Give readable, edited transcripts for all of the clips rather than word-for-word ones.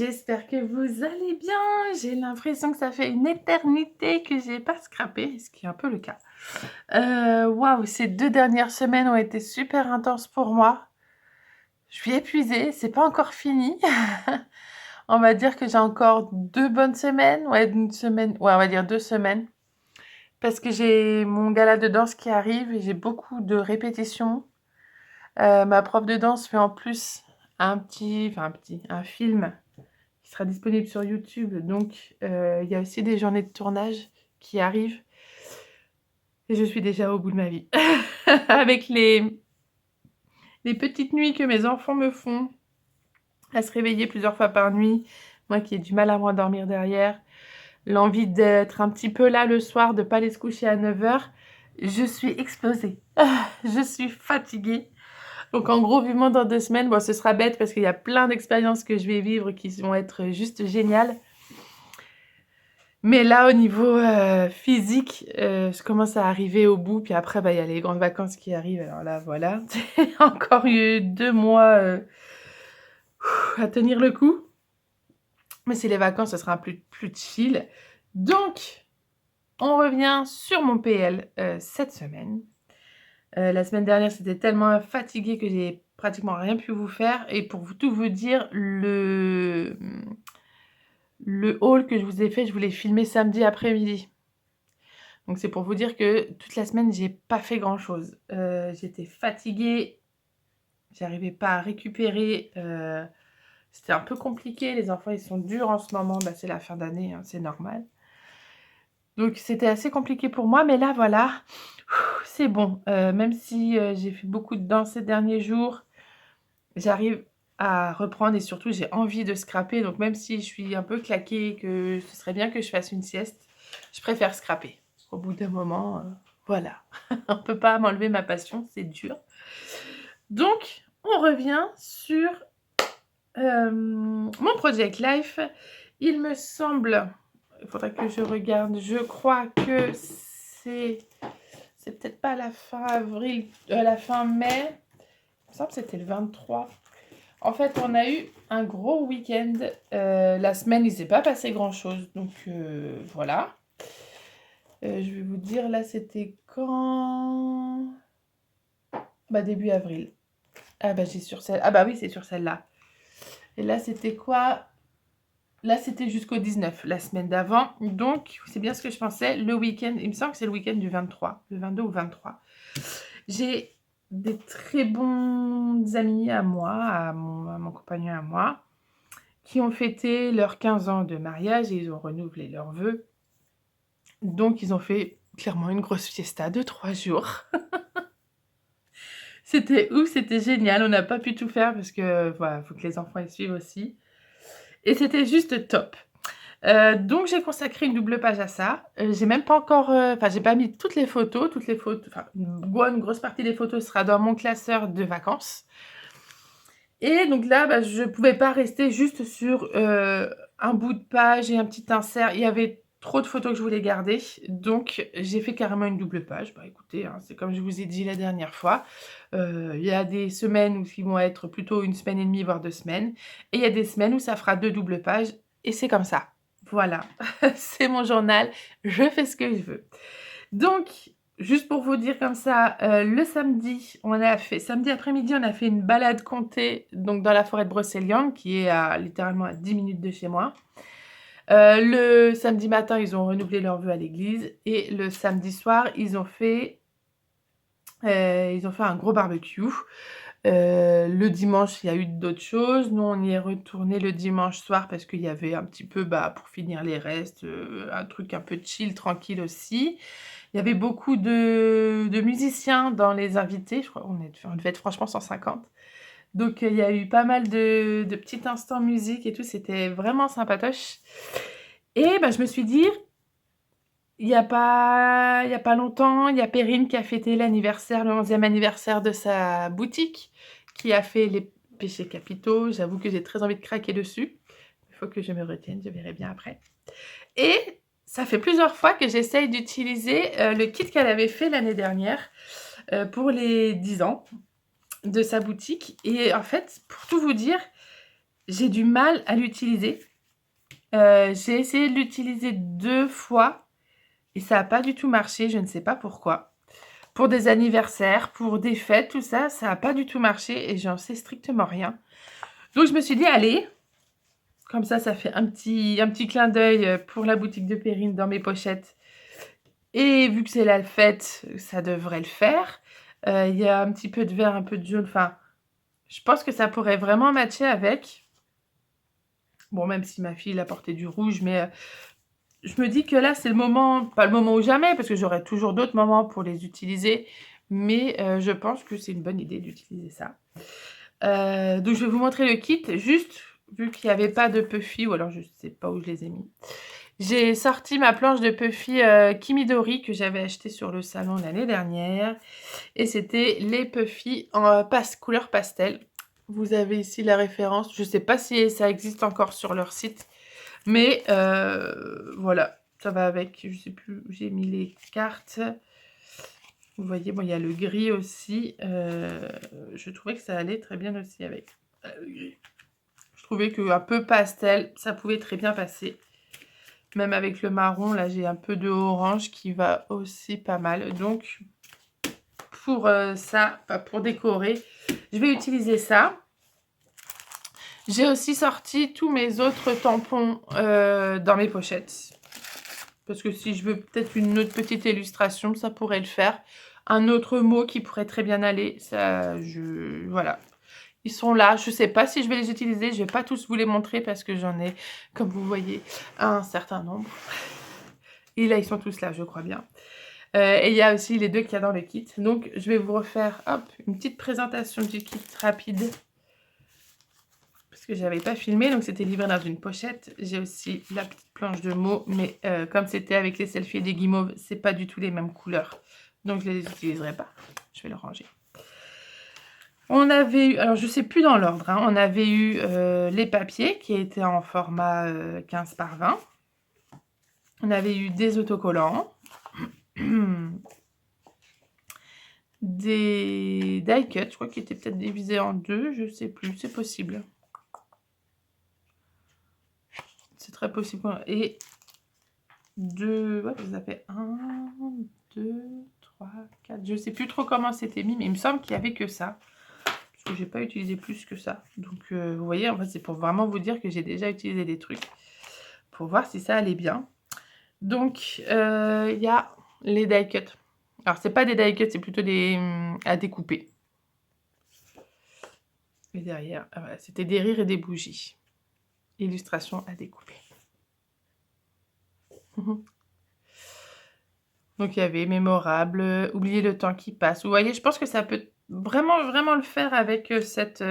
j'espère que vous allez bien. J'ai l'impression que ça fait une éternité que j'ai pas scrappé, ce qui est un peu le cas. Waouh, ces 2 dernières semaines ont été super intenses pour moi. Je suis épuisée, c'est pas encore fini. On va dire que j'ai encore 2 bonnes semaines, ouais, 1 semaine, ouais, on va dire 2 semaines. Parce que j'ai mon gala de danse qui arrive et j'ai beaucoup de répétitions. Ma prof de danse fait en plus un film qui sera disponible sur YouTube. Donc, il y a aussi des journées de tournage qui arrivent. Et je suis déjà au bout de ma vie. Avec les petites nuits que mes enfants me font, à se réveiller plusieurs fois par nuit, moi qui ai du mal à m'endormir derrière, l'envie d'être un petit peu là le soir, de ne pas aller se coucher à 9h, je suis explosée. Je suis fatiguée. Donc en gros, vivement dans 2 semaines, bon, ce sera bête parce qu'il y a plein d'expériences que je vais vivre qui vont être juste géniales. Mais là, au niveau physique, je commence à arriver au bout. Puis après, il y a les grandes vacances qui arrivent. Alors là, voilà, encore eu 2 mois à tenir le coup. Mais c'est les vacances, ce sera plus chill. Donc, on revient sur mon PL cette semaine. La semaine dernière, c'était tellement fatiguée que j'ai pratiquement rien pu vous faire. Et pour tout vous dire, le haul que je vous ai fait, je vous l'ai filmé samedi après-midi. Donc c'est pour vous dire que toute la semaine, j'ai pas fait grand-chose. J'étais fatiguée, j'arrivais pas à récupérer. C'était un peu compliqué. Les enfants, ils sont durs en ce moment. C'est la fin d'année, hein, c'est normal. Donc c'était assez compliqué pour moi. Mais là, voilà, c'est bon. Même si j'ai fait beaucoup de danse ces derniers jours, j'arrive à reprendre et surtout, j'ai envie de scraper. Donc même si je suis un peu claquée et que ce serait bien que je fasse une sieste, je préfère scraper. Au bout d'un moment, voilà. On ne peut pas m'enlever ma passion, c'est dur. Donc, on revient sur mon Project Life. Il me semble, il faudrait que je regarde, je crois que c'est peut-être pas la fin avril, la fin mai. Il me semble que c'était le 23. En fait, on a eu un gros week-end. La semaine, il ne s'est pas passé grand-chose. Donc, voilà. Je vais vous dire, là, c'était quand? Début avril. J'ai sur celle. Oui, c'est sur celle-là. Et là, c'était quoi? Là, c'était jusqu'au 19, la semaine d'avant. Donc, c'est bien ce que je pensais. Le week-end, il me semble que c'est le week-end du 23, le 22 ou 23. J'ai des très bons amis à moi, à mon compagnon et à moi, qui ont fêté leurs 15 ans de mariage et ils ont renouvelé leurs vœux. Donc, ils ont fait clairement une grosse fiesta de 3 jours. C'était ouf, c'était génial. On n'a pas pu tout faire parce que voilà, faut que les enfants y suivent aussi. Et c'était juste top. Donc j'ai consacré une double page à ça. J'ai même pas encore, j'ai pas mis toutes les photos. Une grosse partie des photos sera dans mon classeur de vacances. Et donc là, je pouvais pas rester juste sur un bout de page et un petit insert. Il y avait trop de photos que je voulais garder. Donc j'ai fait carrément une double page. Écoutez, hein, c'est comme je vous ai dit la dernière fois. Il y a des semaines où qui vont être plutôt 1 semaine et demie, voire 2 semaines. Et il y a des semaines où ça fera 2 doubles pages. Et c'est comme ça. Voilà, c'est mon journal. Je fais ce que je veux. Donc, juste pour vous dire comme ça, le samedi, samedi après-midi, on a fait une balade comptée donc dans la forêt de Brocéliande, qui est littéralement à 10 minutes de chez moi. Le samedi matin, ils ont renouvelé leurs vœux à l'église. Et le samedi soir, ils ont fait un gros barbecue. Le dimanche, il y a eu d'autres choses. Nous, on y est retourné le dimanche soir parce qu'il y avait un petit peu, pour finir les restes, un truc un peu chill, tranquille aussi. Il y avait beaucoup de musiciens dans les invités. Je crois on devait être franchement 150. Donc, il y a eu pas mal de petits instants musique et tout. C'était vraiment sympatoche. Et je me suis dit, il y a pas longtemps, il y a Perrine qui a fêté l'anniversaire, le 11e anniversaire de sa boutique, qui a fait les péchés capitaux. J'avoue que j'ai très envie de craquer dessus. Il faut que je me retienne, je verrai bien après. Et ça fait plusieurs fois que j'essaye d'utiliser le kit qu'elle avait fait l'année dernière pour les 10 ans de sa boutique. Et en fait, pour tout vous dire, j'ai du mal à l'utiliser. J'ai essayé de l'utiliser 2 fois et ça a pas du tout marché, je ne sais pas pourquoi. Pour des anniversaires, pour des fêtes, tout ça, ça a pas du tout marché et j'en sais strictement rien. Donc je me suis dit: «Allez, comme ça fait un petit clin d'œil, pour la boutique de Perrine dans mes pochettes et vu que c'est la fête, ça devrait le faire». Il y a un petit peu de vert, un peu de jaune, enfin, je pense que ça pourrait vraiment matcher avec. Bon, même si ma fille, elle a porté du rouge, mais je me dis que là, c'est le moment, pas le moment ou jamais, parce que j'aurai toujours d'autres moments pour les utiliser, mais je pense que c'est une bonne idée d'utiliser ça. Donc je vais vous montrer le kit, juste vu qu'il n'y avait pas de Puffy, ou alors je ne sais pas où je les ai mis. J'ai sorti ma planche de Puffy Kimidori que j'avais acheté sur le salon l'année dernière, et c'était les Puffy en couleur pastel. Vous avez ici la référence, je ne sais pas si ça existe encore sur leur site, mais voilà, ça va avec. Je sais plus où j'ai mis les cartes. Vous voyez, bon, il y a le gris aussi. Je trouvais que ça allait très bien aussi avec le gris. Je trouvais qu'un peu pastel, ça pouvait très bien passer. Même avec le marron, là, j'ai un peu de orange qui va aussi pas mal. Donc, pour ça, pour décorer, je vais utiliser ça. J'ai aussi sorti tous mes autres tampons dans mes pochettes. Parce que si je veux peut-être une autre petite illustration, ça pourrait le faire. Un autre mot qui pourrait très bien aller. Ça, voilà. Ils sont là. Je ne sais pas si je vais les utiliser. Je ne vais pas tous vous les montrer parce que j'en ai, comme vous voyez, un certain nombre. Et là, ils sont tous là, je crois bien. Et il y a aussi les 2 qu'il y a dans le kit. Donc, je vais vous refaire, hop, une petite présentation du kit rapide. Parce que j'avais pas filmé, donc c'était livré dans une pochette. J'ai aussi la petite planche de mots, mais comme c'était avec les selfies et des guimauves, c'est pas du tout les mêmes couleurs. Donc je les utiliserai pas. Je vais le ranger. On avait eu, alors je sais plus dans l'ordre, hein, on avait eu les papiers qui étaient en format 15 par 20. On avait eu des autocollants. Des die cuts, je crois qu'ils étaient peut-être divisés en 2, je sais plus, c'est possible. C'est très possible. Et 2, ouais, ça fait 1, 2, 3, 4. Je sais plus trop comment c'était mis, mais il me semble qu'il n'y avait que ça. Parce que j'ai pas utilisé plus que ça. Donc, vous voyez, en fait, c'est pour vraiment vous dire que j'ai déjà utilisé des trucs. Pour voir si ça allait bien. Donc, il y a les die cuts. Alors, c'est pas des die cuts, c'est plutôt des à découper. Et derrière, voilà, c'était des rires et des bougies. Illustration à découper. Donc il y avait mémorable, oublier le temps qui passe. Vous voyez, je pense que ça peut vraiment, vraiment le faire avec cette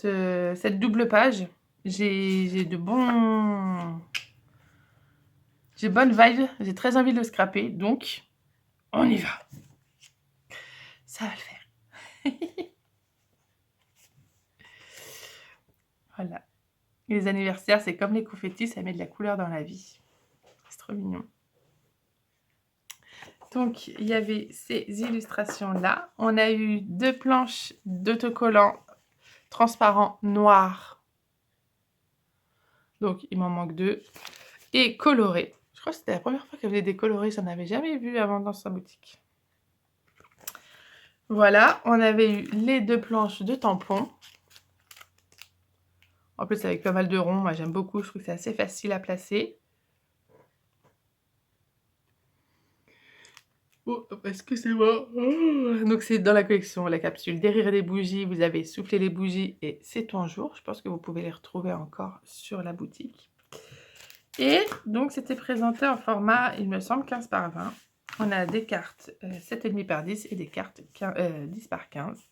double page. J'ai de bons... J'ai bonne vibe, j'ai très envie de le scraper, donc on y va. Ça va le faire. Voilà. Les anniversaires, c'est comme les confettis, ça met de la couleur dans la vie. C'est trop mignon. Donc, il y avait ces illustrations-là. On a eu 2 planches d'autocollants transparents noirs. Donc, il m'en manque 2. Et colorés. Je crois que c'était la première fois qu'elle faisait des colorés. J'en avais jamais vu avant dans sa boutique. Voilà, on avait eu les 2 planches de tampons. En plus, avec pas mal de ronds. Moi, j'aime beaucoup. Je trouve que c'est assez facile à placer. Oh, excusez-moi. Oh. Donc, c'est dans la collection, la capsule des rires et des bougies. Vous avez soufflé les bougies et c'est ton jour. Je pense que vous pouvez les retrouver encore sur la boutique. Et donc, c'était présenté en format, il me semble, 15 par 20. On a des cartes 7,5 par 10 et des cartes 10 par 15.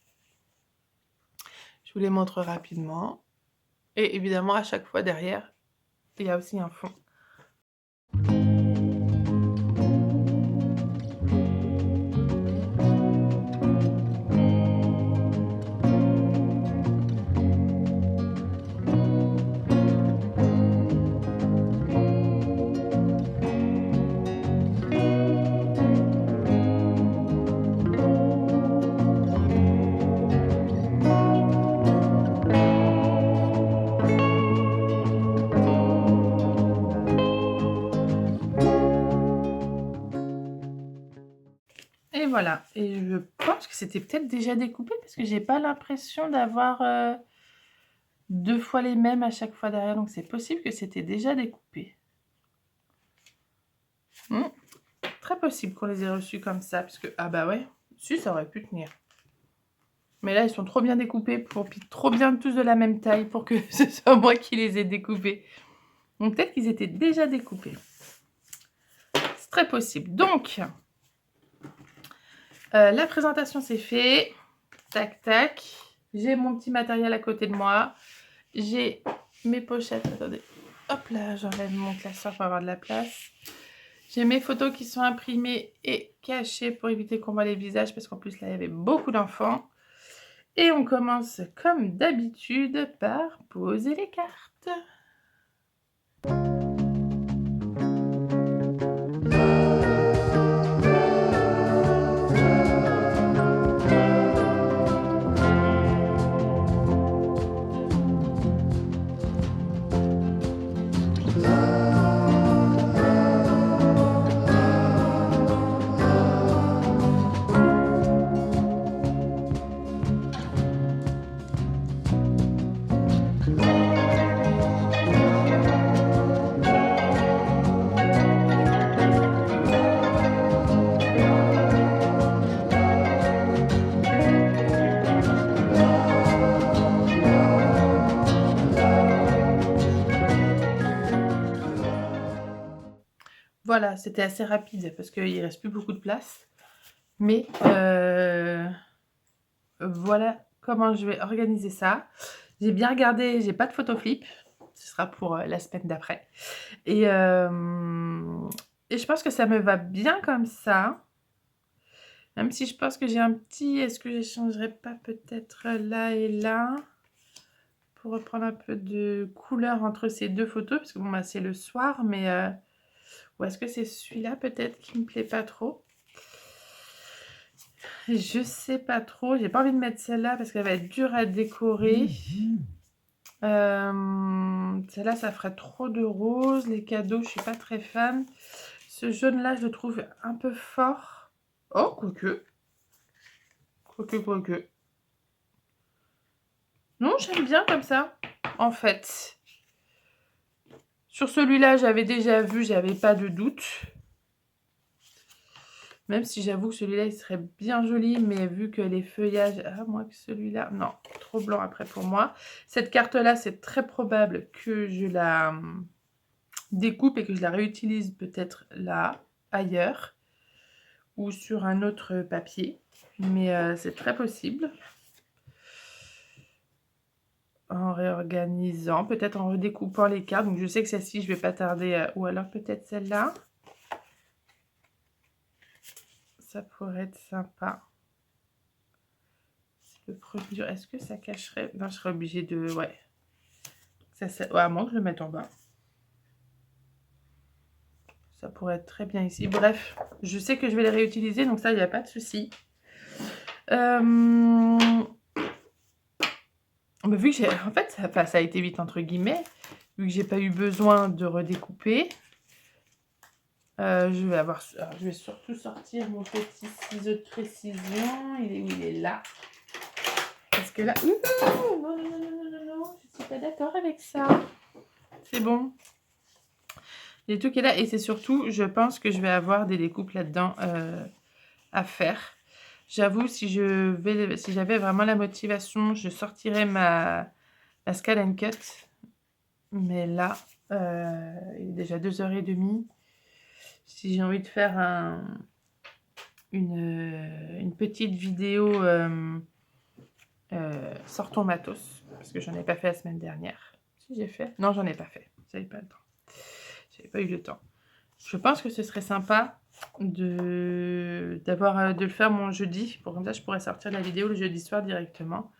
Je vous les montre rapidement. Et évidemment, à chaque fois, derrière, il y a aussi un fond. voilà. Et je pense que c'était peut-être déjà découpé parce que j'ai pas l'impression d'avoir 2 fois les mêmes à chaque fois derrière. Donc c'est possible que c'était déjà découpé. Très possible qu'on les ait reçus comme ça. Parce que, ah bah ouais, si, ça aurait pu tenir. Mais là, ils sont trop bien découpés, puis trop bien tous de la même taille pour que ce soit moi qui les ai découpés. Donc peut-être qu'ils étaient déjà découpés. C'est très possible. Donc, la présentation c'est fait. Tac, tac. J'ai mon petit matériel à côté de moi. J'ai mes pochettes. Attendez. Hop là, j'enlève mon classeur pour avoir de la place. J'ai mes photos qui sont imprimées et cachées pour éviter qu'on voit les visages parce qu'en plus là, il y avait beaucoup d'enfants. Et on commence comme d'habitude par poser les cartes. Voilà, c'était assez rapide parce qu'il ne reste plus beaucoup de place. Mais voilà comment je vais organiser ça. J'ai bien regardé, j'ai pas de photo flip. Ce sera pour la semaine d'après. Et je pense que ça me va bien comme ça. Même si je pense que j'ai un petit... Est-ce que j'échangerai pas peut-être là et là pour reprendre un peu de couleur entre ces deux photos? Parce que bon, bah, c'est le soir, mais... Ou est-ce que c'est celui-là peut-être qui me plaît pas trop? Je sais pas trop. J'ai pas envie de mettre celle-là parce qu'elle va être dure à décorer. Celle-là, ça ferait trop de rose. Les cadeaux, je suis pas très fan. Ce jaune-là, je le trouve un peu fort. Oh, quoique. Quoique. Non, j'aime bien comme ça, en fait. Sur celui-là, j'avais déjà vu, j'avais pas de doute. Même si j'avoue que celui-là, il serait bien joli, mais vu que les feuillages... Ah, moins que celui-là... Non, trop blanc après pour moi. Cette carte-là, c'est très probable que je la découpe et que je la réutilise peut-être là, ailleurs, ou sur un autre papier. Mais c'est très possible. En réorganisant, peut-être en redécoupant les cartes. Donc je sais que celle-ci, je vais pas tarder. Ou alors peut-être celle-là. Ça pourrait être sympa. Le produit, est-ce que ça cacherait? Non, je serais obligée de... Ouais. Ouais, à moins que je le mette en bas. Ça pourrait être très bien ici. Bref, je sais que je vais les réutiliser, donc ça, il n'y a pas de souci. Mais vu que j'ai... En fait, ça a été vite, entre guillemets. Vu que j'ai pas eu besoin de redécouper. Je vais surtout sortir mon petit ciseau de précision. Il est où? Il est là. Parce que là... Non, je suis pas d'accord avec ça. C'est bon. Il y a tout qui est là. Et c'est surtout, je pense que je vais avoir des découpes là-dedans à faire. J'avoue, si j'avais vraiment la motivation, je sortirais ma Scan & Cut. Mais là, il est déjà 2h30. Si j'ai envie de faire une petite vidéo sort ton matos, parce que j'en ai pas fait la semaine dernière. Si j'ai fait? Non, j'en ai pas fait. J'avais pas le temps. J'avais pas eu le temps. Je pense que ce serait sympa de le faire mon jeudi. Pour comme ça, je pourrais sortir la vidéo le jeudi soir directement.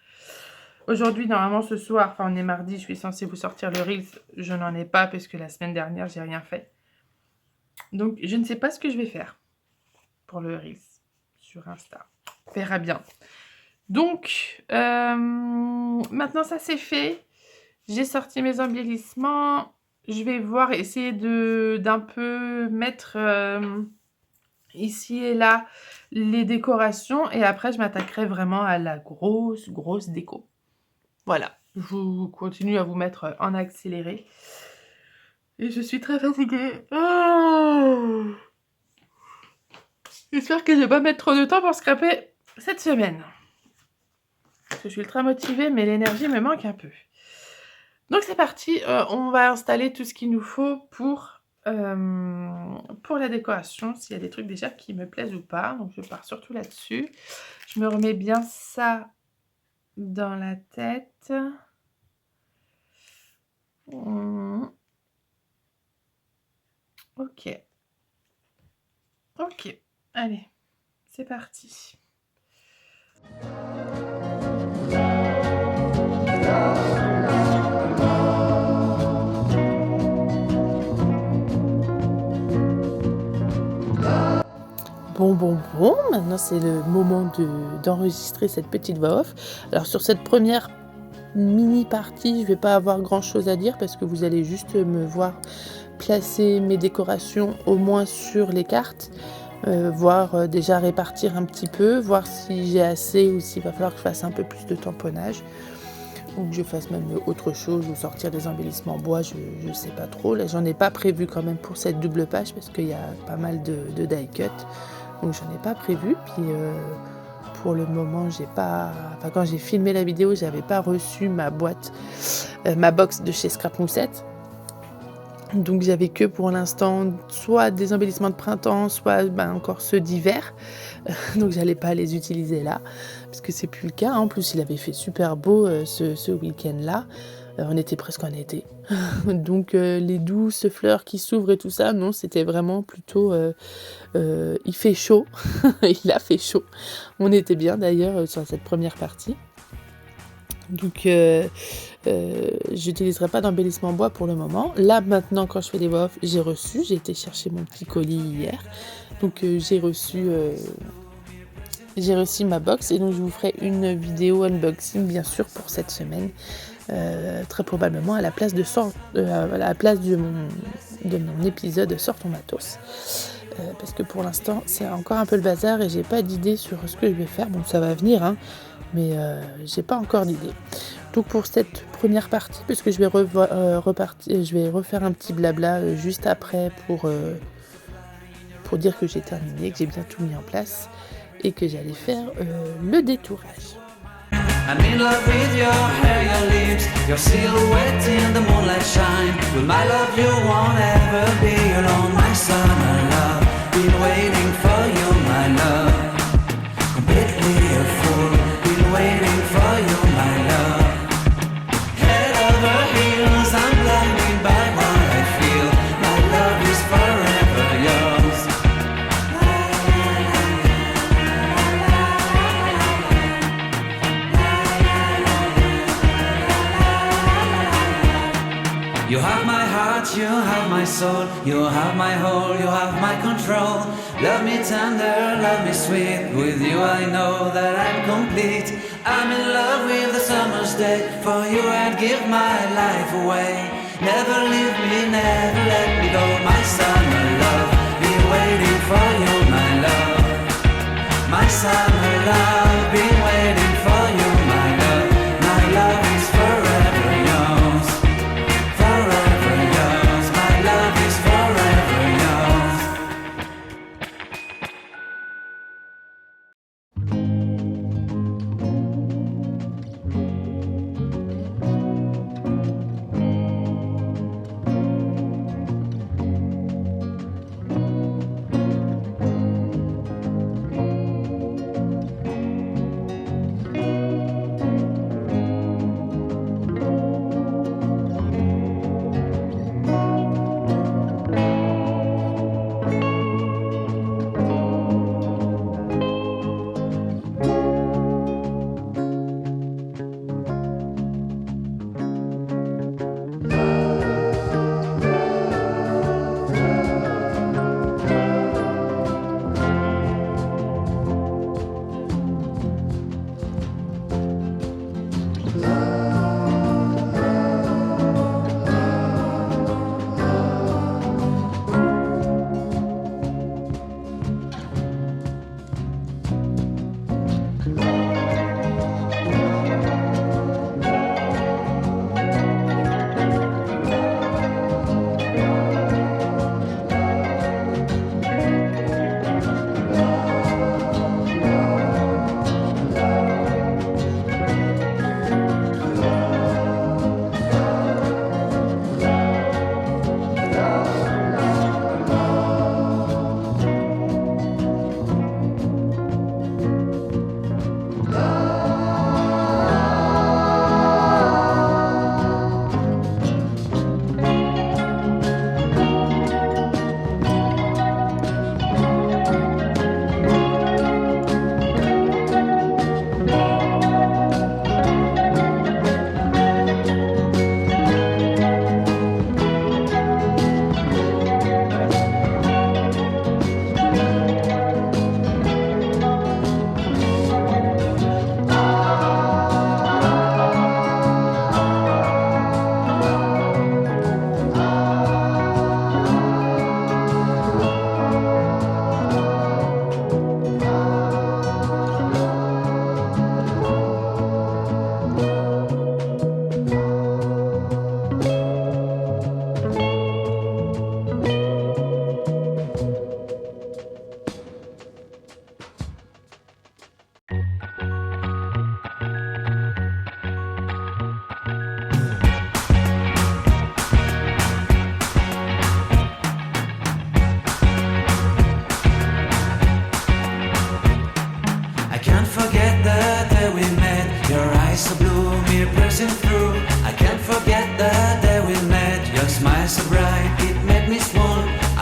Aujourd'hui, normalement, ce soir, enfin, on est mardi, je suis censée vous sortir le Reels. Je n'en ai pas parce que la semaine dernière, j'ai rien fait. Donc, je ne sais pas ce que je vais faire pour le Reels sur Insta. On verra bien. Donc, maintenant, ça c'est fait. J'ai sorti mes embellissements. Je vais voir, essayer d'un peu mettre ici et là les décorations et après je m'attaquerai vraiment à la grosse déco. Voilà, je vous continue à vous mettre en accéléré. Et je suis très fatiguée. Oh, j'espère que je vais pas mettre trop de temps pour scraper cette semaine. Parce que je suis très motivée, mais l'énergie me manque un peu. Donc c'est parti, on va installer tout ce qu'il nous faut pour la décoration, s'il y a des trucs déjà qui me plaisent ou pas. Donc je pars surtout là-dessus. Je me remets bien ça dans la tête. Ok. Ok. Allez, c'est parti. Bon, maintenant c'est le moment d'enregistrer cette petite voix off. Alors sur cette première mini partie, je vais pas avoir grand chose à dire parce que vous allez juste me voir placer mes décorations au moins sur les cartes, voir déjà répartir un petit peu, voir si j'ai assez ou s'il va falloir que je fasse un peu plus de tamponnage ou que je fasse même autre chose ou sortir des embellissements bois, je sais pas trop. Là j'en ai pas prévu quand même pour cette double page parce qu'il y a pas mal de die cut, donc j'en ai pas prévu. Puis pour le moment j'ai pas, enfin quand j'ai filmé la vidéo j'avais pas reçu ma boîte, ma box de chez Scrap Moussette. Donc j'avais que pour l'instant soit des embellissements de printemps, soit encore ceux d'hiver. Donc j'allais pas les utiliser là, parce que c'est plus le cas. En plus il avait fait super beau ce week-end-là. On était presque en été. Donc les douces fleurs qui s'ouvrent et tout ça, non, c'était vraiment plutôt... il fait chaud. Il a fait chaud. On était bien d'ailleurs sur cette première partie. Donc j'utiliserai pas d'embellissement bois pour le moment. Là maintenant quand je fais des voix off, j'ai été chercher mon petit colis hier. Donc j'ai reçu ma box et donc je vous ferai une vidéo unboxing bien sûr pour cette semaine. Très probablement à la place de mon épisode Sors ton matos. Parce que pour l'instant c'est encore un peu le bazar et j'ai pas d'idée sur ce que je vais faire. Bon ça va venir hein, mais j'ai pas encore d'idée. Donc pour cette première partie, parce que je vais refaire un petit blabla juste après pour dire que j'ai terminé, que j'ai bien tout mis en place et que j'allais faire le détourage. I'm in love with your hair, your lips, your silhouette in the moonlight shine. With my love you won't ever be alone, my summer love. Been waiting for you, my love. Completely a fool, been waiting for you, my love. Head over heels, I'm blinded by what I feel. My love is forever yours. You have my heart, you have my soul, you have my whole, you have my control. Love me tender, love me sweet, with you I know that I'm complete. I'm in love with the summer's day, for you I'd give my life away. Never leave me, never let me go, my summer love. Been waiting for you, my love. My summer love, been waiting for you, my love. My love is forever yours. Forever yours, my love is forever yours.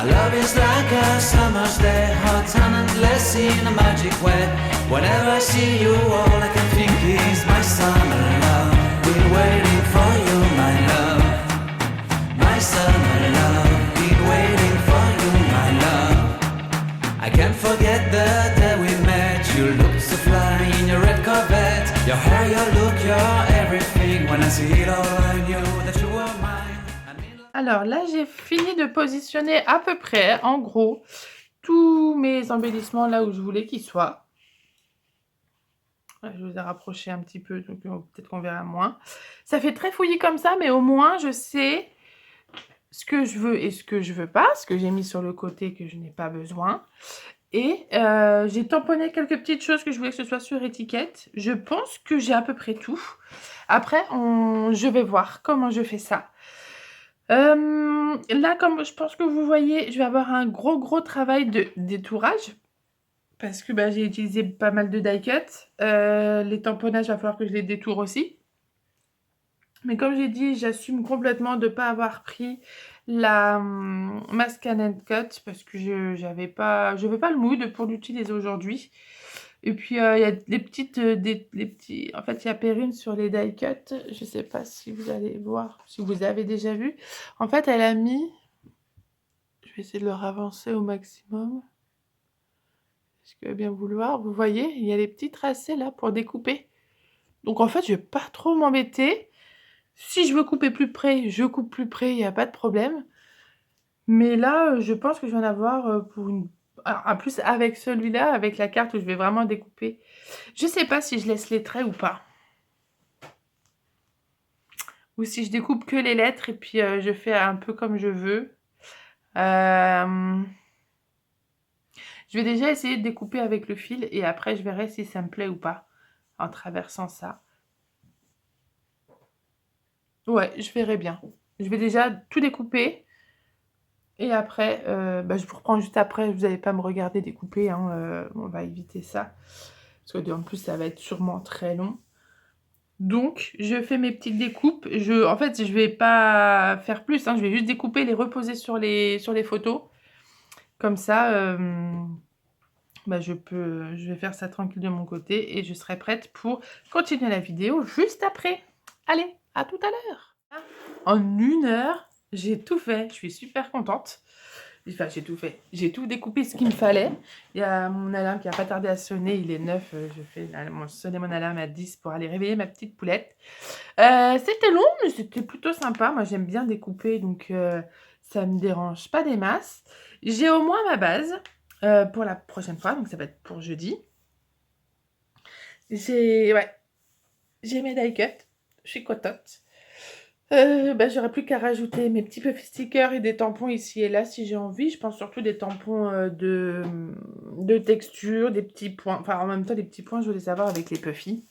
Our love is like a summer's day, hot and endless in a magic way. Whenever I see you, all I can think is my summer love. Been waiting for you, my love. My summer love. Been waiting for you, my love. I can't forget the day we met. You looked so fly in your red Corvette. Your hair, your look, your everything. When I see it all, I knew that you were mine. Alors là, j'ai fini de positionner à peu près, en gros, tous mes embellissements là où je voulais qu'ils soient. Je vous ai rapproché un petit peu, donc peut-être qu'on verra moins. Ça fait très fouillis comme ça, mais au moins je sais ce que je veux et ce que je veux pas, ce que j'ai mis sur le côté que je n'ai pas besoin. Et j'ai tamponné quelques petites choses que je voulais que ce soit sur étiquette. Je pense que j'ai à peu près tout. Après, je vais voir comment je fais ça. Là, comme je pense que vous voyez, je vais avoir un gros travail de détourage. Parce que j'ai utilisé pas mal de die cut. Les tamponnages, il va falloir que je les détourne aussi. Mais comme j'ai dit, j'assume complètement de ne pas avoir pris la Mask and Cut parce que je n'avais pas le mood pour l'utiliser aujourd'hui. Et puis, il y a les petites, les petits... En fait, il y a Perrine sur les die cut. Je ne sais pas si vous allez voir, si vous avez déjà vu. En fait, elle a mis... Je vais essayer de le ravancer au maximum. Est-ce que va bien vouloir? Vous voyez, il y a les petits tracés là pour découper. Donc, en fait, je ne vais pas trop m'embêter. Si je veux couper plus près, je coupe plus près, il n'y a pas de problème. Mais là, je pense que je vais en avoir pour une... En plus, avec celui-là, avec la carte où je vais vraiment découper. Je sais pas si je laisse les traits ou pas. Ou si je découpe que les lettres et puis je fais un peu comme je veux. Je vais déjà essayer de découper avec le fil et après, je verrai si ça me plaît ou pas en traversant ça. Ouais, je verrai bien. Je vais déjà tout découper. Et après, je vous reprends juste après. Vous n'allez pas me regarder découper. Hein, on va éviter ça. Parce que en plus, ça va être sûrement très long. Donc, je fais mes petites découpes. En fait, je vais pas faire plus. Hein, je vais juste découper, les reposer sur les photos. Comme ça, je vais faire ça tranquille de mon côté. Et je serai prête pour continuer la vidéo juste après. Allez, à tout à l'heure. En 1 heure, j'ai tout fait. Je suis super contente. Enfin, j'ai tout fait. J'ai tout découpé ce qu'il me fallait. Il y a mon alarme qui n'a pas tardé à sonner. Il est 9. Je fais sonner mon alarme à 10 pour aller réveiller ma petite poulette. C'était long, mais c'était plutôt sympa. Moi, j'aime bien découper, donc ça ne me dérange pas des masses. J'ai au moins ma base pour la prochaine fois. Donc, ça va être pour jeudi. J'ai mes die cut. Je suis contente. J'aurais plus qu'à rajouter mes petits puffy stickers et des tampons ici et là si j'ai envie. Je pense surtout des tampons de texture, des petits points. Enfin, en même temps, des petits points, je veux les avoir avec les puffy.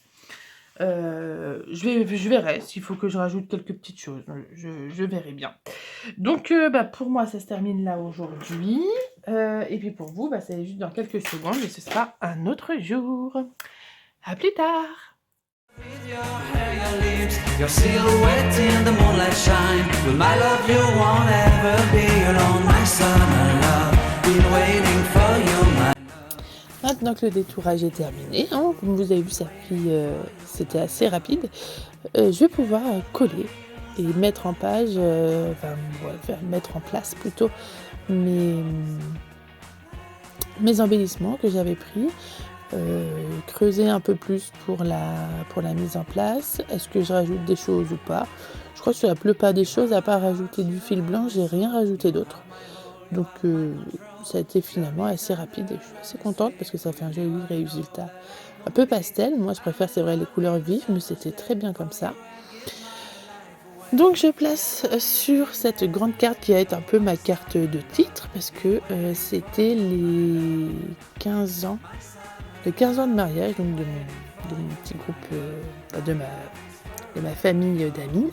Je verrai s'il faut que je rajoute quelques petites choses. Je verrai bien. Donc, pour moi, ça se termine là aujourd'hui. Et puis pour vous, c'est juste dans quelques secondes et ce sera un autre jour. À plus tard! With your hair, your lips, your silhouette in the moonlight shine. With my love, you won't ever be alone. My summer love, been waiting for you, my... Maintenant que le détourage est terminé, hein, comme vous avez vu, c'était assez rapide, je vais pouvoir coller et mettre en page, mettre en place plutôt mes embellissements que j'avais pris. Creuser un peu plus pour la mise en place. Est-ce que je rajoute des choses ou pas? Je crois que sur la plupart des choses, à part rajouter du fil blanc, j'ai rien rajouté d'autre. Donc ça a été finalement assez rapide et je suis assez contente parce que ça fait un joli résultat. Un peu pastel, moi je préfère c'est vrai les couleurs vives, mais c'était très bien comme ça. Donc je place sur cette grande carte qui va être un peu ma carte de titre parce que c'était les 15 ans de mariage, donc de mon petit groupe, de ma famille d'amis.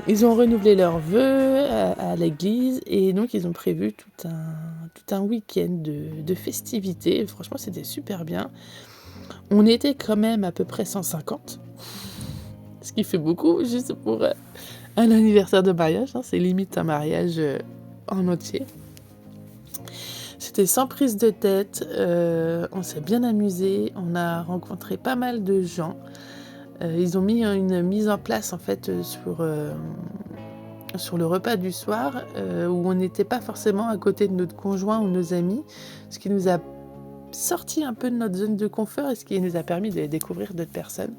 Ils ont renouvelé leurs vœux à l'église et donc ils ont prévu tout un week-end de festivités. Franchement, c'était super bien. On était quand même à peu près 150, ce qui fait beaucoup, juste pour un anniversaire de mariage, hein, c'est limite un mariage en entier. C'était sans prise de tête, on s'est bien amusé, on a rencontré pas mal de gens. Ils ont mis une mise en place en fait sur le repas du soir où on n'était pas forcément à côté de notre conjoint ou nos amis, ce qui nous a sorti un peu de notre zone de confort et ce qui nous a permis de découvrir d'autres personnes.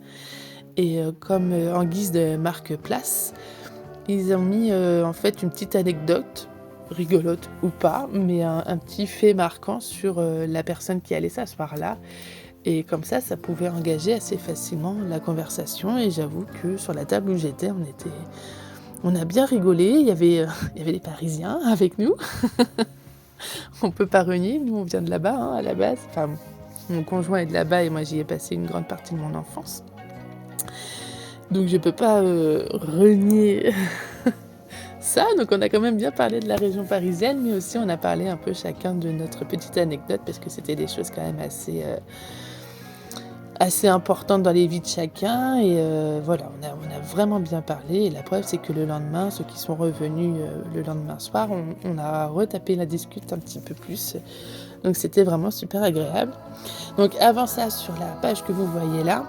Et comme en guise de marque-place, ils ont mis en fait une petite anecdote, rigolote ou pas, mais un petit fait marquant sur la personne qui allait s'asseoir là. Et comme ça pouvait engager assez facilement la conversation. Et j'avoue que sur la table où j'étais, on a bien rigolé. Il y avait des Parisiens avec nous. On peut pas renier, nous on vient de là-bas hein, à la base. Enfin, mon conjoint est de là-bas et moi j'y ai passé une grande partie de mon enfance. Donc je peux pas renier ça. Donc on a quand même bien parlé de la région parisienne, mais aussi on a parlé un peu chacun de notre petite anecdote parce que c'était des choses quand même assez importantes dans les vies de chacun. Et voilà, on a vraiment bien parlé. Et la preuve, c'est que le lendemain, ceux qui sont revenus le lendemain soir, on a retapé la discute un petit peu plus. Donc c'était vraiment super agréable. Donc avant ça, sur la page que vous voyez là,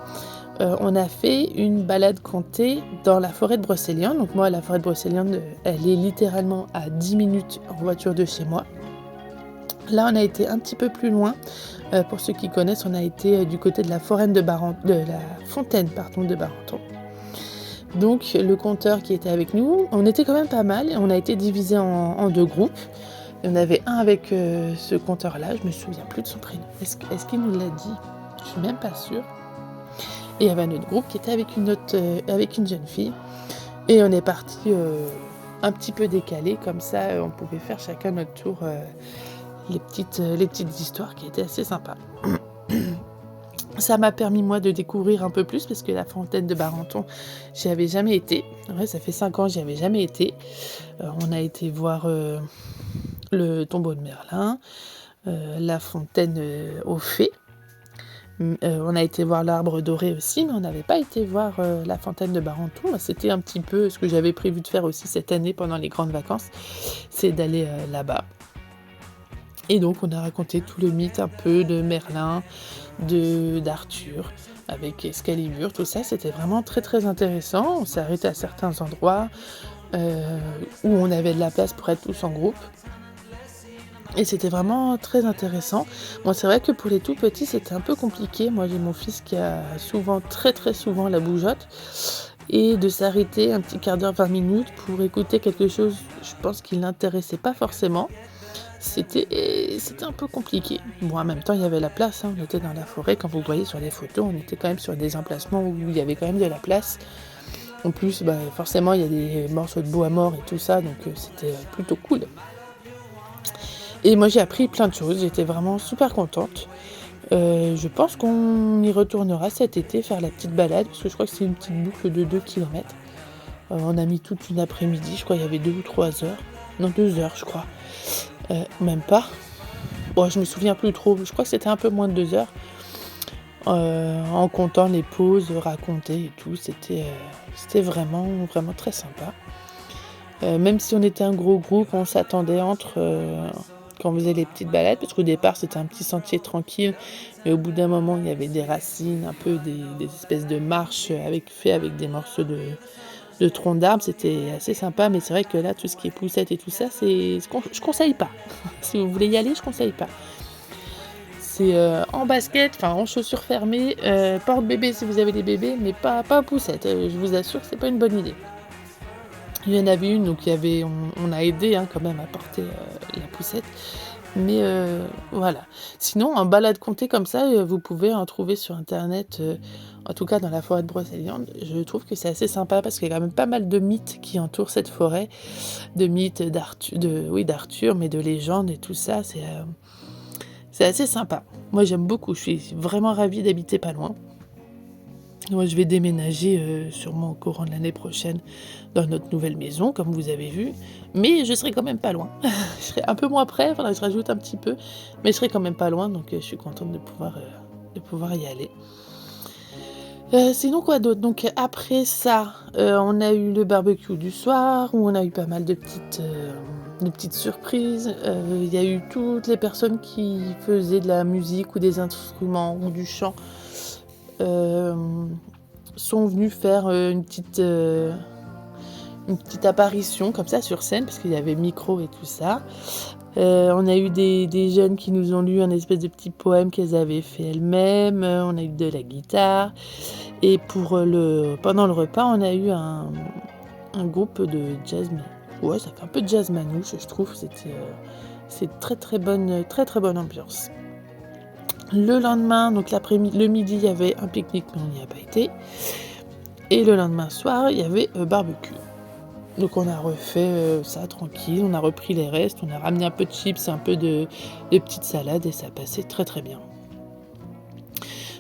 on a fait une balade comptée dans la forêt de Brocéliande. Donc moi, la forêt de Brocéliande, elle est littéralement à 10 minutes en voiture de chez moi. Là, on a été un petit peu plus loin. Pour ceux qui connaissent, on a été du côté de la fontaine de Barenton. Donc, le conteur qui était avec nous, on était quand même pas mal. On a été divisés en deux groupes. Il y en avait un avec ce conteur-là. Je me souviens plus de son prénom. Est-ce qu'il nous l'a dit? Je suis même pas sûre. Et il y avait un autre groupe qui était avec une jeune fille. Et on est parti un petit peu décalé. Comme ça, on pouvait faire chacun notre tour. Les petites histoires qui étaient assez sympas. Ça m'a permis moi de découvrir un peu plus parce que la fontaine de Barenton, j'y avais jamais été. Ouais, ça fait 5 ans j'y avais jamais été. On a été voir le tombeau de Merlin, la fontaine aux fées. On a été voir l'arbre doré aussi, mais on n'avait pas été voir la fontaine de Barenton. C'était un petit peu ce que j'avais prévu de faire aussi cette année pendant les grandes vacances, c'est d'aller là-bas. Et donc on a raconté tout le mythe un peu de Merlin, d'Arthur, avec Excalibur, tout ça. C'était vraiment très très intéressant. On s'est arrêté à certains endroits où on avait de la place pour être tous en groupe. Et c'était vraiment très intéressant. Bon, c'est vrai que pour les tout petits, c'était un peu compliqué. Moi, j'ai mon fils qui a très très souvent la bougeotte. Et de s'arrêter un petit quart d'heure, 20 minutes pour écouter quelque chose, je pense qu'il l'intéressait pas forcément. C'était un peu compliqué. Bon, en même temps, il y avait la place. On était dans la forêt. Quand vous voyez sur les photos, on était quand même sur des emplacements où il y avait quand même de la place. En plus, forcément, il y a des morceaux de bois morts et tout ça. Donc, c'était plutôt cool. Et moi, j'ai appris plein de choses. J'étais vraiment super contente. Je pense qu'on y retournera cet été faire la petite balade. Parce que je crois que c'est une petite boucle de 2 km. On a mis toute une après-midi. Je crois qu'il y avait 2 ou 3 heures. Non, 2 heures, je crois. Même pas. Bon, je me souviens plus trop. Je crois que c'était un peu moins de 2 heures. En comptant les pauses, racontées et tout. C'était vraiment, vraiment très sympa. Même si on était un gros groupe, on s'attendait quand on faisait les petites balades, parce qu'au départ c'était un petit sentier tranquille, mais au bout d'un moment il y avait des racines, un peu des espèces de marches fait avec des morceaux de troncs d'arbres. C'était assez sympa, mais c'est vrai que là tout ce qui est poussette et tout ça, je conseille pas. Si vous voulez y aller, je conseille pas. C'est en basket, enfin en chaussures fermées, porte-bébé si vous avez des bébés, mais pas poussette. Je vous assure que c'est pas une bonne idée. Il y en avait une, donc on a aidé quand même à porter la poussette. Mais voilà. Sinon, en balade comptée comme ça, vous pouvez en trouver sur internet, en tout cas dans la forêt de Brocéliande. Je trouve que c'est assez sympa parce qu'il y a quand même pas mal de mythes qui entourent cette forêt. De mythes d'Arthur, mais de légendes et tout ça. C'est assez sympa. Moi, j'aime beaucoup. Je suis vraiment ravie d'habiter pas loin. Moi, je vais déménager sûrement au courant de l'année prochaine dans notre nouvelle maison, comme vous avez vu. Mais je serai quand même pas loin. Je serai un peu moins près, il faudra que je rajoute un petit peu. Mais je serai quand même pas loin, donc je suis contente de pouvoir y aller. Sinon quoi d'autre? Donc après ça, on a eu le barbecue du soir où on a eu pas mal de petites surprises. Il y a eu toutes les personnes qui faisaient de la musique ou des instruments ou du chant, sont venues faire, une petite apparition comme ça sur scène parce qu'il y avait micro et tout ça. On a eu des jeunes qui nous ont lu un espèce de petit poème qu'elles avaient fait elles-mêmes, on a eu de la guitare et pendant le repas, on a eu un groupe de jazz, ouais, ça fait un peu de jazz manouche, je trouve. C'est très bonne ambiance. Le lendemain, donc le midi, il y avait un pique-nique, mais on n'y a pas été. Et le lendemain soir, il y avait barbecue. Donc on a refait ça tranquille, on a repris les restes, on a ramené un peu de chips, un peu de petites salades et ça passait très bien.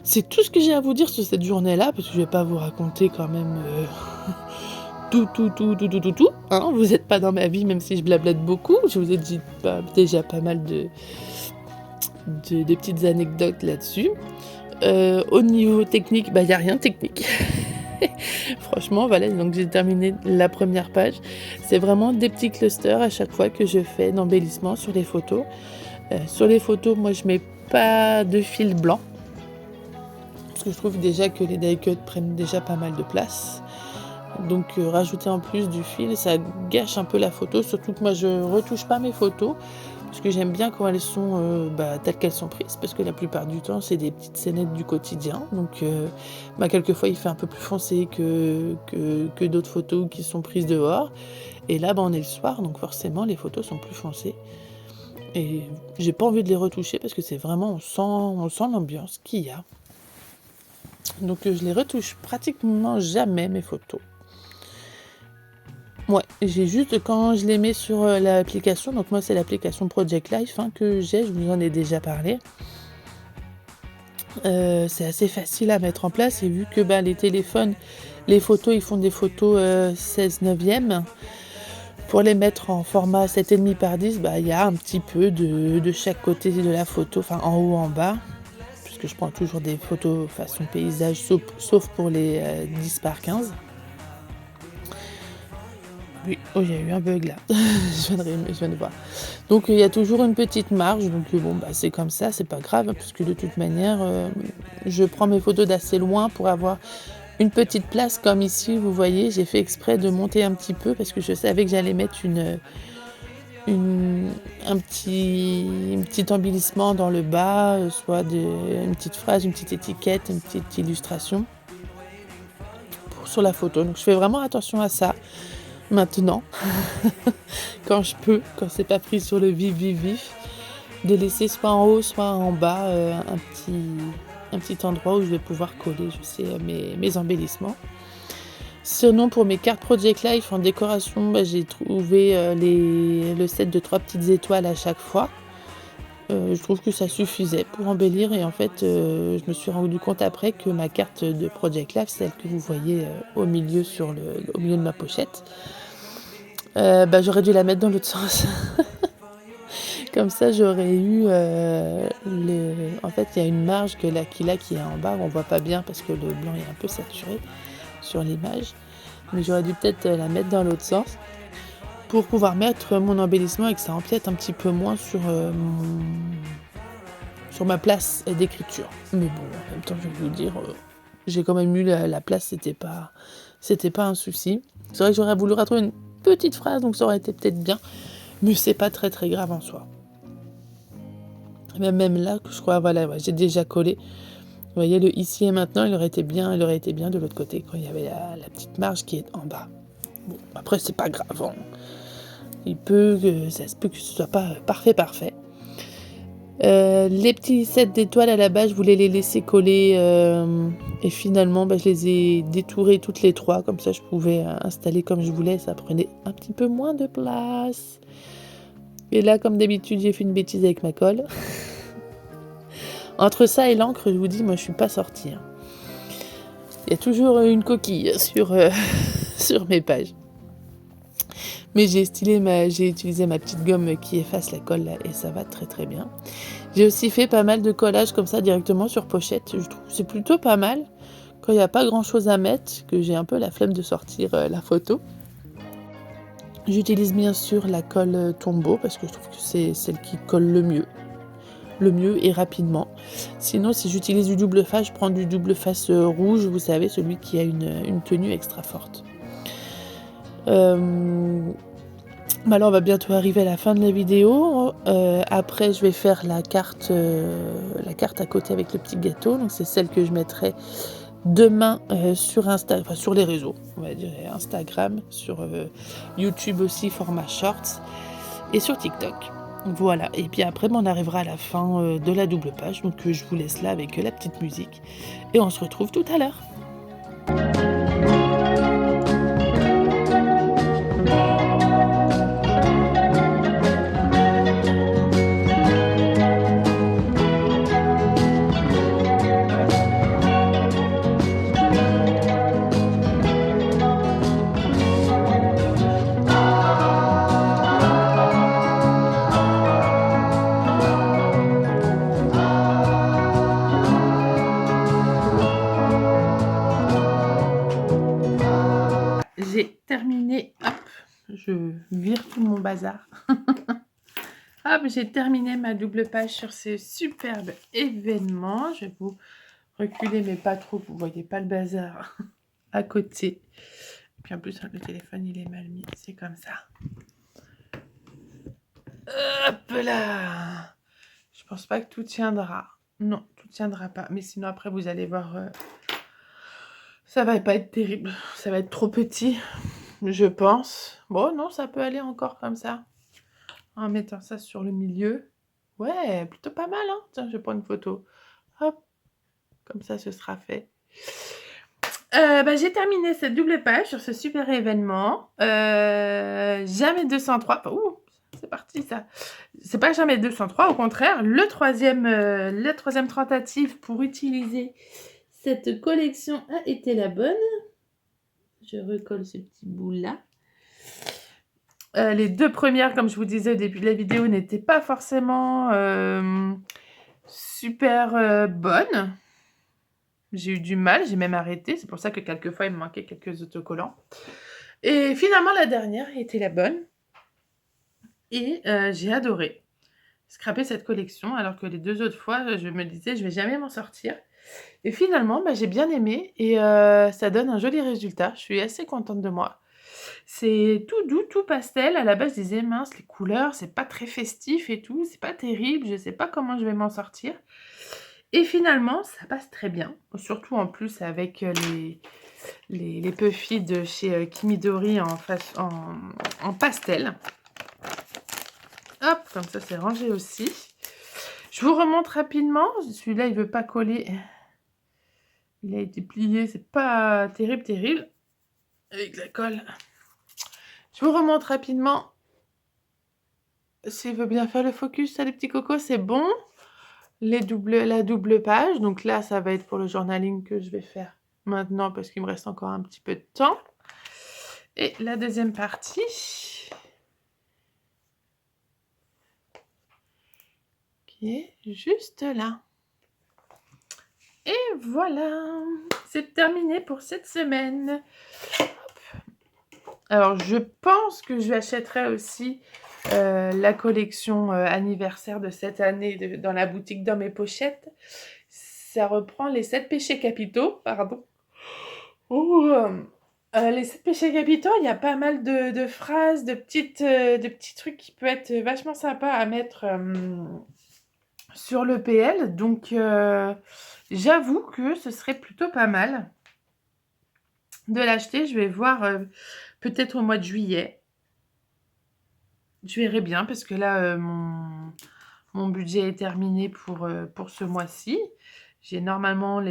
C'est tout ce que j'ai à vous dire sur cette journée-là, parce que je vais pas vous raconter quand même tout, hein. Vous n'êtes pas dans ma vie, même si je blablate beaucoup. Je vous ai dit déjà pas mal de petites anecdotes là-dessus. Au niveau technique, il n'y a rien de technique. Franchement, voilà, donc j'ai terminé la première page. C'est vraiment des petits clusters à chaque fois que je fais d'embellissement sur les photos. Sur les photos, moi, je mets pas de fil blanc. Parce que je trouve déjà que les die cuts prennent déjà pas mal de place. Donc rajouter en plus du fil, ça gâche un peu la photo. Surtout que moi, je retouche pas mes photos. Parce que j'aime bien quand elles sont telles qu'elles sont prises, parce que la plupart du temps, c'est des petites scénettes du quotidien. Donc, quelquefois, il fait un peu plus foncé que d'autres photos qui sont prises dehors. Et là, on est le soir, donc forcément, les photos sont plus foncées. Et j'ai pas envie de les retoucher, parce que c'est vraiment, on sent l'ambiance qu'il y a. Donc, je les retouche pratiquement jamais, mes photos. Ouais, j'ai juste quand je les mets sur l'application, donc moi c'est l'application Project Life que j'ai, je vous en ai déjà parlé. C'est assez facile à mettre en place et vu que les téléphones, les photos, ils font des photos 16/9. Pour les mettre en format 7,5 par 10, il y a un petit peu de chaque côté de la photo, enfin en haut, en bas, puisque je prends toujours des photos façon paysage, sauf pour les 10 par 15. Oui, oh, il y a eu un bug là, je viens de voir. Donc il y a toujours une petite marge, donc c'est comme ça, c'est pas grave, puisque de toute manière, je prends mes photos d'assez loin pour avoir une petite place, comme ici, vous voyez, j'ai fait exprès de monter un petit peu, parce que je savais que j'allais mettre un petit embellissement dans le bas, soit une petite phrase, une petite étiquette, une petite illustration sur la photo. Donc je fais vraiment attention à ça. Maintenant, quand je peux, quand c'est pas pris sur le vif, de laisser soit en haut, soit en bas un petit endroit où je vais pouvoir coller, mes embellissements. Sinon, pour mes cartes Project Life en décoration, j'ai trouvé le set de 3 petites étoiles à chaque fois. Je trouve que ça suffisait pour embellir et en fait, je me suis rendu compte après que ma carte de Project Life, celle que vous voyez au milieu au milieu de ma pochette, j'aurais dû la mettre dans l'autre sens. Comme ça, j'aurais eu en fait, il y a une marge qui est en bas, on voit pas bien parce que le blanc est un peu saturé sur l'image. Mais j'aurais dû peut-être la mettre dans l'autre sens pour pouvoir mettre mon embellissement et que ça empiète un petit peu moins sur ma place d'écriture. Mais bon, en même temps, je vais vous dire, j'ai quand même eu la place, c'était pas un souci. C'est vrai que j'aurais voulu retrouver une petite phrase, donc ça aurait été peut-être bien, mais c'est pas très grave en soi. Même là, je crois, voilà, j'ai déjà collé. Vous voyez, le ici et maintenant, il aurait été bien de l'autre côté, quand il y avait la petite marge qui est en bas. Bon, après, c'est pas grave. Ça se peut que ce soit pas parfait. Les petits sets d'étoiles à la base, je voulais les laisser coller et finalement je les ai détourés toutes les 3, comme ça je pouvais installer comme je voulais, ça prenait un petit peu moins de place. Et là, comme d'habitude, j'ai fait une bêtise avec ma colle. Entre ça et l'encre, je vous dis, moi je suis pas sortie. Il y a toujours une coquille sur mes pages. Mais j'ai utilisé ma petite gomme qui efface la colle là, et ça va très bien. J'ai aussi fait pas mal de collages comme ça directement sur pochette. Je trouve que c'est plutôt pas mal. quand il n'y a pas grand chose à mettre, que j'ai un peu la flemme de sortir la photo, j'utilise bien sûr la colle Tombow parce que je trouve que c'est celle qui colle le mieux et rapidement. Sinon, si j'utilise du double face, je prends du double face rouge, vous savez, celui qui a une tenue extra forte. Alors, on va bientôt arriver à la fin de la vidéo. Après, je vais faire la carte à côté avec le petit gâteau. Donc, c'est celle que je mettrai demain sur sur les réseaux, on va dire Instagram, sur YouTube aussi, format shorts, et sur TikTok. Voilà, et puis après, on arrivera à la fin de la double page. Donc, je vous laisse là avec la petite musique. Et on se retrouve tout à l'heure. J'ai terminé, hop, je vire tout mon bazar. Hop, j'ai terminé ma double page sur ce superbe événement. Je vais vous reculer, mais pas trop, vous voyez pas le bazar à côté. Puis en plus, le téléphone, il est mal mis, c'est comme ça. Hop là! Je pense pas que tout tiendra. Non, tout tiendra pas. Mais sinon, après, vous allez voir, ça va pas être terrible. Ça va être trop petit, je pense. Bon, non, ça peut aller encore comme ça. En mettant ça sur le milieu. Ouais, plutôt pas mal, hein. Tiens, je vais prendre une photo. Hop, comme ça, ce sera fait. J'ai terminé cette double page sur ce super événement. Jamais 203. Ouh, c'est parti, ça. C'est pas jamais 203, au contraire. La troisième tentative pour utiliser cette collection a été la bonne. Je recolle ce petit bout-là. Les deux premières, comme je vous disais au début de la vidéo, n'étaient pas forcément super bonnes. J'ai eu du mal, j'ai même arrêté. C'est pour ça que quelquefois, il me manquait quelques autocollants. Et finalement, la dernière était la bonne. Et j'ai adoré scraper cette collection, alors que les deux autres fois, je me disais, je vais jamais m'en sortir. Et finalement, j'ai bien aimé et ça donne un joli résultat. Je suis assez contente de moi. C'est tout doux, tout pastel. À la base, je disais, mince, les couleurs, c'est pas très festif et tout. C'est pas terrible, je sais pas comment je vais m'en sortir. Et finalement, ça passe très bien. Surtout en plus avec les puffy de chez Kimidori en pastel. Hop, comme ça, c'est rangé aussi. Je vous remonte rapidement. Celui-là, il veut pas coller. Il a été plié, c'est pas terrible. Avec la colle. Je vous remonte rapidement. S'il veut bien faire le focus, ça, les petits cocos, c'est bon. La double page. Donc là, ça va être pour le journaling que je vais faire maintenant parce qu'il me reste encore un petit peu de temps. Et la deuxième partie qui est juste là. Et voilà, c'est terminé pour cette semaine. Alors, je pense que je achèterai aussi la collection anniversaire de cette année dans la boutique dans mes pochettes. Ça reprend les 7 péchés capitaux, pardon. Les 7 péchés capitaux, il y a pas mal de phrases, de petits trucs qui peuvent être vachement sympas à mettre sur le PL. Donc, j'avoue que ce serait plutôt pas mal de l'acheter. Je vais voir peut-être au mois de juillet. Je verrai bien parce que là, mon budget est terminé pour ce mois-ci. J'ai normalement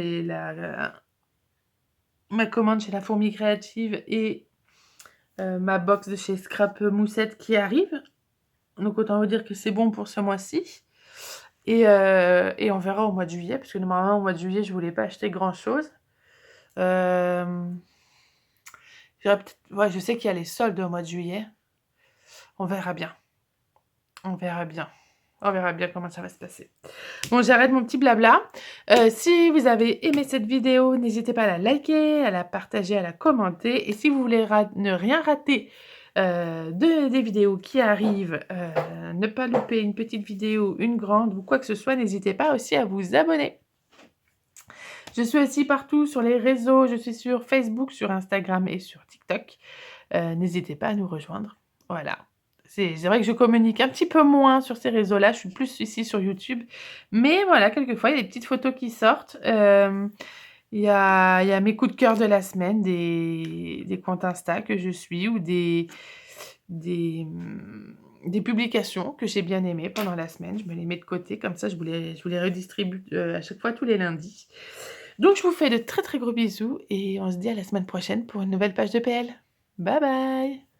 ma commande chez La Fourmi Créative et ma box de chez Scrap Moussette qui arrive. Donc, autant vous dire que c'est bon pour ce mois-ci. Et on verra au mois de juillet, parce que normalement, au mois de juillet, je voulais pas acheter grand-chose. Je sais qu'il y a les soldes au mois de juillet. On verra bien. On verra bien. On verra bien comment ça va se passer. Bon, j'arrête mon petit blabla. Si vous avez aimé cette vidéo, n'hésitez pas à la liker, à la partager, à la commenter. Et si vous voulez ne rien rater des vidéos qui arrivent, ne pas louper une petite vidéo, une grande ou quoi que ce soit, n'hésitez pas aussi à vous abonner. Je suis aussi partout sur les réseaux. Je suis sur Facebook, sur Instagram et sur TikTok. N'hésitez pas à nous rejoindre. Voilà. C'est vrai que je communique un petit peu moins sur ces réseaux-là. Je suis plus ici sur YouTube. Mais voilà, quelquefois, il y a des petites photos qui sortent. Il y a mes coups de cœur de la semaine, des comptes Insta que je suis ou des publications que j'ai bien aimées pendant la semaine. Je me les mets de côté. Comme ça, je vous les redistribue à chaque fois tous les lundis. Donc, je vous fais de très très gros bisous et on se dit à la semaine prochaine pour une nouvelle page de PL. Bye bye!